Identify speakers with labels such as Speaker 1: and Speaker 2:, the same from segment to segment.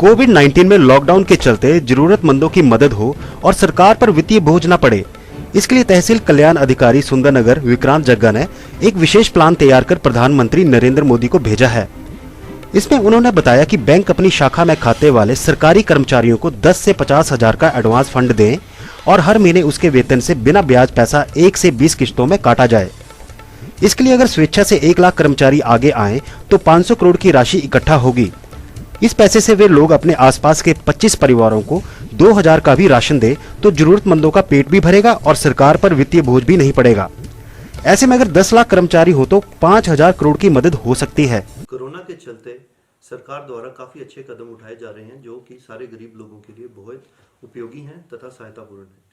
Speaker 1: कोविड-19 में लॉकडाउन के चलते जरूरतमंदों की मदद हो और सरकार पर वित्तीय बोझ न पड़े, इसके लिए तहसील कल्याण अधिकारी सुंदरनगर विक्रांत जग्गा ने एक विशेष प्लान तैयार कर प्रधानमंत्री नरेंद्र मोदी को भेजा है। इसमें उन्होंने बताया कि बैंक अपनी शाखा में खाते वाले सरकारी कर्मचारियों को 10 से 50 हजार का एडवांस फंड दें और हर महीने उसके वेतन से बिना ब्याज पैसा 1 से 20 किश्तों में काटा जाए। इसके लिए अगर स्वेच्छा से 1 लाख कर्मचारी आगे आए तो 500 करोड़ की राशि इकट्ठा होगी। इस पैसे से वे लोग अपने आसपास के 25 परिवारों को 2000 का भी राशन दे तो जरूरतमंदों का पेट भी भरेगा और सरकार पर वित्तीय बोझ भी नहीं पड़ेगा। ऐसे में अगर 10 लाख कर्मचारी हो तो 5000 करोड़ की मदद हो सकती है।
Speaker 2: कोरोना के चलते सरकार द्वारा काफी अच्छे कदम उठाए जा रहे हैं जो कि सारे गरीब लोगों के लिए बहुत उपयोगी हैं तथा सहायतापूर्ण हैं।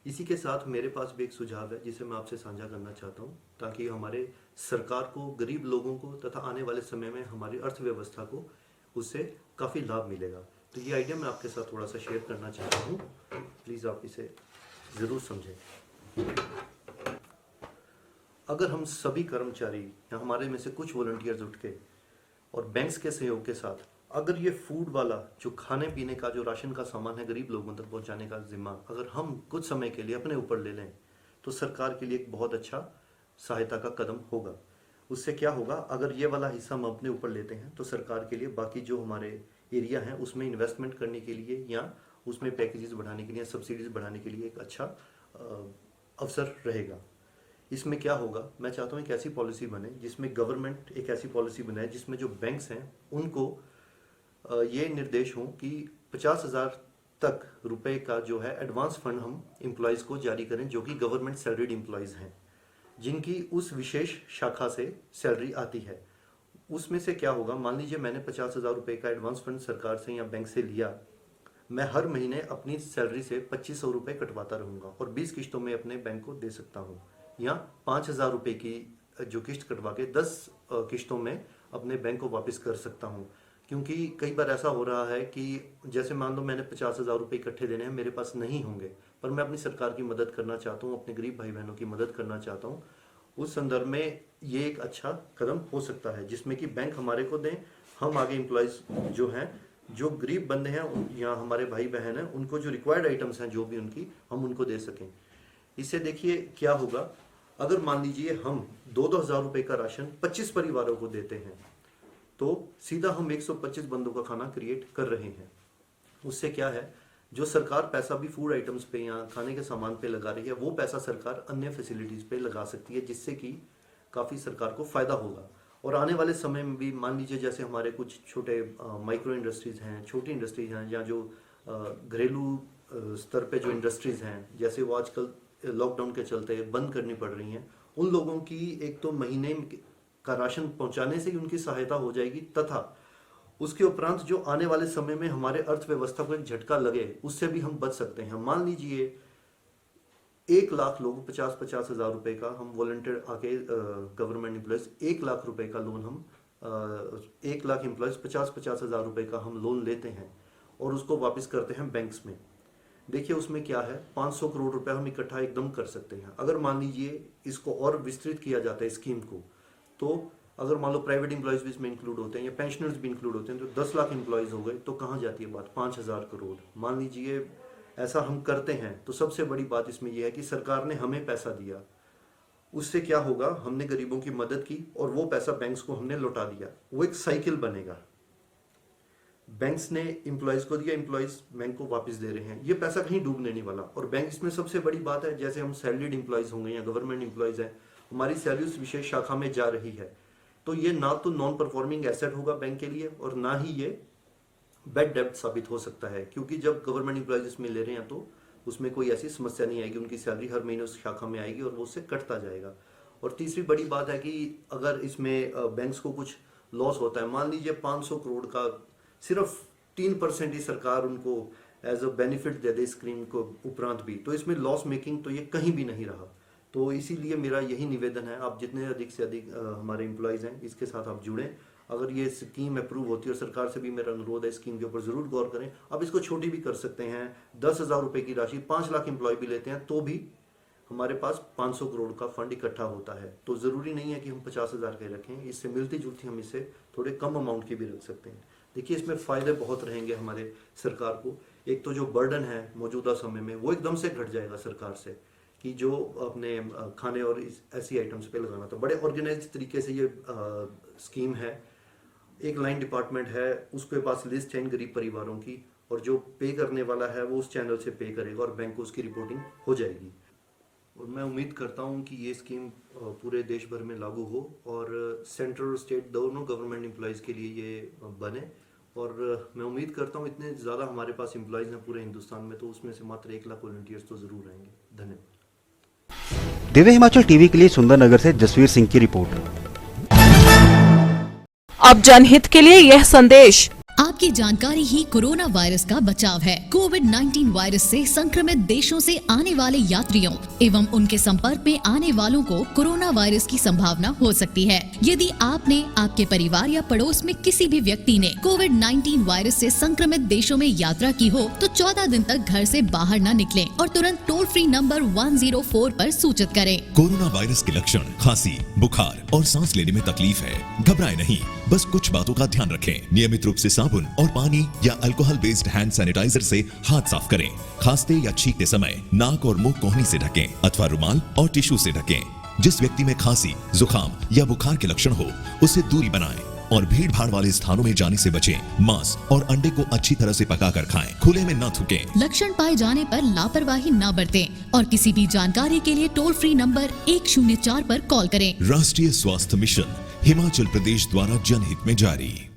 Speaker 2: इसी के साथ मेरे पास भी एक सुझाव है जिसे मैं आपसे साझा करना चाहता हूं ताकि हमारे सरकार को, गरीब लोगों को तथा आने वाले समय में हमारी अर्थव्यवस्था को उससे काफ़ी लाभ मिलेगा। तो ये आइडिया मैं आपके साथ थोड़ा सा शेयर करना चाहता हूँ, प्लीज़ आप इसे ज़रूर समझें। अगर हम सभी कर्मचारी या हमारे में से कुछ वॉलंटियर्स उठ के और बैंक्स के सहयोग के साथ अगर ये फूड वाला जो खाने पीने का जो राशन का सामान है गरीब लोगों तक पहुंचाने का जिम्मा अगर हम कुछ समय के लिए अपने ऊपर ले लें तो सरकार के लिए एक बहुत अच्छा सहायता का कदम होगा। उससे क्या होगा, अगर ये वाला हिस्सा हम अपने ऊपर लेते हैं तो सरकार के लिए बाकी जो हमारे एरिया हैं उसमें इन्वेस्टमेंट करने के लिए या उसमें पैकेजेस बढ़ाने के लिए, सब्सिडीज बढ़ाने के लिए एक अच्छा अवसर रहेगा। इसमें क्या होगा, मैं चाहता हूँ एक ऐसी पॉलिसी बने जिसमें गवर्नमेंट एक ऐसी पॉलिसी बनाए जिसमें जो बैंक्स हैं उनको ये निर्देश हो कि 50,000 तक रुपए का जो है एडवांस फंड हम एम्प्लॉयज़ को जारी करें जो कि गवर्नमेंट सैलरीड एम्प्लॉयज़ हैं जिनकी उस विशेष शाखा से सैलरी आती है। उसमें से क्या होगा, मान लीजिए मैंने 50,000 रुपये का एडवांस फंड सरकार से या बैंक से लिया, मैं हर महीने अपनी सैलरी से 2500 रुपये कटवाता रहूँगा और 20 किश्तों में अपने बैंक को दे सकता हूँ, या 5,000 रुपये की जो किश्त कटवा के 10 किश्तों में अपने बैंक को वापस कर सकता हूँ। क्योंकि कई बार ऐसा हो रहा है कि जैसे मान लो मैंने 50,000 रुपये इकट्ठे देने हैं, मेरे पास नहीं होंगे, पर मैं अपनी सरकार की मदद करना चाहता हूँ, अपने गरीब भाई बहनों की मदद करना चाहता हूँ। उस संदर्भ में ये एक अच्छा कदम हो सकता है जिसमें कि बैंक हमारे को दें, हम आगे एम्प्लॉयज़ जो हैं, जो गरीब बंदे हैं या हमारे भाई बहन हैं, उनको जो रिक्वायर्ड आइटम्स हैं जो भी उनकी, हम उनको दे सकें। इससे देखिए क्या होगा, अगर मान लीजिए हम 2-2 हज़ार रुपये का राशन 25 परिवारों को देते हैं तो सीधा हम 125 बंदों का खाना क्रिएट कर रहे हैं। उससे क्या है, जो सरकार पैसा भी फूड आइटम्स पे या खाने के सामान पे लगा रही है वो पैसा सरकार अन्य फैसिलिटीज़ पे लगा सकती है जिससे कि काफ़ी सरकार को फ़ायदा होगा। और आने वाले समय में भी मान लीजिए जैसे हमारे कुछ छोटे माइक्रो इंडस्ट्रीज़ हैं, छोटी इंडस्ट्रीज़ हैं, या जो घरेलू स्तर पे जो इंडस्ट्रीज़ हैं जैसे वो आजकल लॉकडाउन के चलते बंद करनी पड़ रही हैं, उन लोगों की एक तो महीने का राशन पहुंचाने से ही उनकी सहायता हो जाएगी तथा उसके उपरांत जो आने वाले समय में हमारे अर्थव्यवस्था को एक झटका लगे उससे भी हम बच सकते हैं। मान लीजिए 1 लाख लोग 50-50 हज़ार रुपये का हम वॉलंटियर आके गवर्नमेंट एम्प्लॉयज़ 1 लाख रुपए का लोन हम 1 लाख एम्प्लॉयज़ 50-50 हज़ार रुपये का हम लोन लेते हैं और उसको वापस करते हैं बैंक्स में। देखिए उसमें क्या है, 500 करोड़ रुपए हम इकट्ठा एकदम कर सकते हैं। अगर मान लीजिए इसको और विस्तृत किया जाता है स्कीम को, तो अगर मान लो प्राइवेट एम्प्लॉयज़ भी इसमें इंक्लूड होते हैं या पेंशनर्स भी इंक्लूड होते हैं तो 10 लाख एम्प्लॉयज़ हो गए, तो कहाँ जाती है बात, 5,000 करोड़। मान लीजिए ऐसा हम करते हैं तो सबसे बड़ी बात इसमें यह है कि सरकार ने हमें पैसा दिया, उससे क्या होगा, हमने गरीबों की मदद की और वो पैसा बैंक्स को हमने लौटा दिया, वो एक साइकिल बनेगा। बैंक्स ने एम्प्लॉयज़ को दिया, एम्प्लॉयज़ बैंक को वापस दे रहे हैं, ये पैसा कहीं डूबने नहीं वाला। और बैंक इसमें सबसे बड़ी बात है, जैसे हम सैलरीड एम्प्लॉयज़ होंगे या गवर्नमेंट एम्प्लॉयज़ हैं, हमारी सैलरी उस विशेष शाखा में जा रही है, तो ये ना तो नॉन परफॉर्मिंग एसेट होगा बैंक के लिए और ना ही ये बैड डेब्ट साबित हो सकता है, क्योंकि जब गवर्नमेंट एम्प्लॉयज इसमें ले रहे हैं तो उसमें कोई ऐसी समस्या नहीं आएगी, उनकी सैलरी हर महीने उस शाखा में आएगी और वो उससे कटता जाएगा। और तीसरी बड़ी बात है कि अगर इसमें बैंक्स को कुछ लॉस होता है, मान लीजिए 500 करोड़ का सिर्फ 3% ही सरकार उनको एज अ बेनिफिट दे दे स्कीम को उपरांत भी, तो इसमें लॉस मेकिंग तो ये कहीं भी नहीं रहा। तो इसीलिए मेरा यही निवेदन है, आप जितने अधिक से अधिक हमारे एम्प्लॉयज़ हैं इसके साथ आप जुड़ें। अगर ये स्कीम अप्रूव होती है और सरकार से भी मेरा अनुरोध है स्कीम के ऊपर ज़रूर गौर करें। आप इसको छोटी भी कर सकते हैं, 10,000 रुपये की राशि 5 लाख एम्प्लॉय भी लेते हैं तो भी हमारे पास 500 करोड़ का फंड इकट्ठा होता है। तो ज़रूरी नहीं है कि हम 50,000 के रखें, इससे मिलती जुलती हम इसे थोड़े कम अमाउंट की भी रख सकते हैं। देखिए इसमें फ़ायदे बहुत रहेंगे हमारे सरकार को। एक तो जो बर्डन है मौजूदा समय में वो एकदम से घट जाएगा सरकार से, कि जो अपने खाने और ऐसी आइटम्स पे लगाना था। बड़े ऑर्गेनाइज तरीके से ये स्कीम है। एक लाइन डिपार्टमेंट है, उसके पास लिस्ट है इन गरीब परिवारों की, और जो पे करने वाला है वो उस चैनल से पे करेगा और बैंक को उसकी रिपोर्टिंग हो जाएगी। और मैं उम्मीद करता हूँ कि ये स्कीम पूरे देश भर में लागू हो और सेंट्रल और स्टेट दोनों गवर्नमेंट एम्प्लॉयज़ के लिए ये बने। और मैं उम्मीद करता हूँ इतने ज़्यादा हमारे पास एम्प्लॉयज़ हैं पूरे हिंदुस्तान में, तो उसमें से मात्र 1 लाख वॉलंटियर्स तो ज़रूर आएंगे। धन्यवाद।
Speaker 1: दिव्य हिमाचल टीवी के लिए सुंदरनगर से जसवीर सिंह की रिपोर्ट।
Speaker 3: अब जनहित के लिए यह संदेश।
Speaker 4: आपकी जानकारी ही कोरोना वायरस का बचाव है। कोविड-19 वायरस से संक्रमित देशों से आने वाले यात्रियों एवं उनके संपर्क में आने वालों को कोरोना वायरस की संभावना हो सकती है। यदि आपने, आपके परिवार या पड़ोस में किसी भी व्यक्ति ने कोविड-19 वायरस से संक्रमित देशों में यात्रा की हो तो 14 दिन तक घर से बाहर न निकलें और तुरंत टोल फ्री नंबर 104 पर सूचित करें।
Speaker 5: कोरोना वायरस के लक्षण खांसी, बुखार और सांस लेने में तकलीफ है। घबराएं नहीं, बस कुछ बातों का ध्यान रखें। नियमित रूप से साबुन और पानी या अल्कोहल बेस्ड हैंड सैनिटाइजर से हाथ साफ करें। खांसते या छींकते समय नाक और मुंह कोहनी से ढकें अथवा रुमाल और टिश्यू से ढकें। जिस व्यक्ति में खांसी, जुकाम या बुखार के लक्षण हो उससे दूरी बनाएं और भीड़ भाड़ वाले स्थानों में जाने से बचें। मांस और अंडे को अच्छी तरह से पकाकर खाएं। खुले में न थूकें।
Speaker 4: लक्षण पाए जाने पर लापरवाही न बरतें और किसी भी जानकारी के लिए टोल फ्री नंबर 104 पर कॉल करें।
Speaker 5: राष्ट्रीय स्वास्थ्य मिशन हिमाचल प्रदेश द्वारा जनहित में जारी।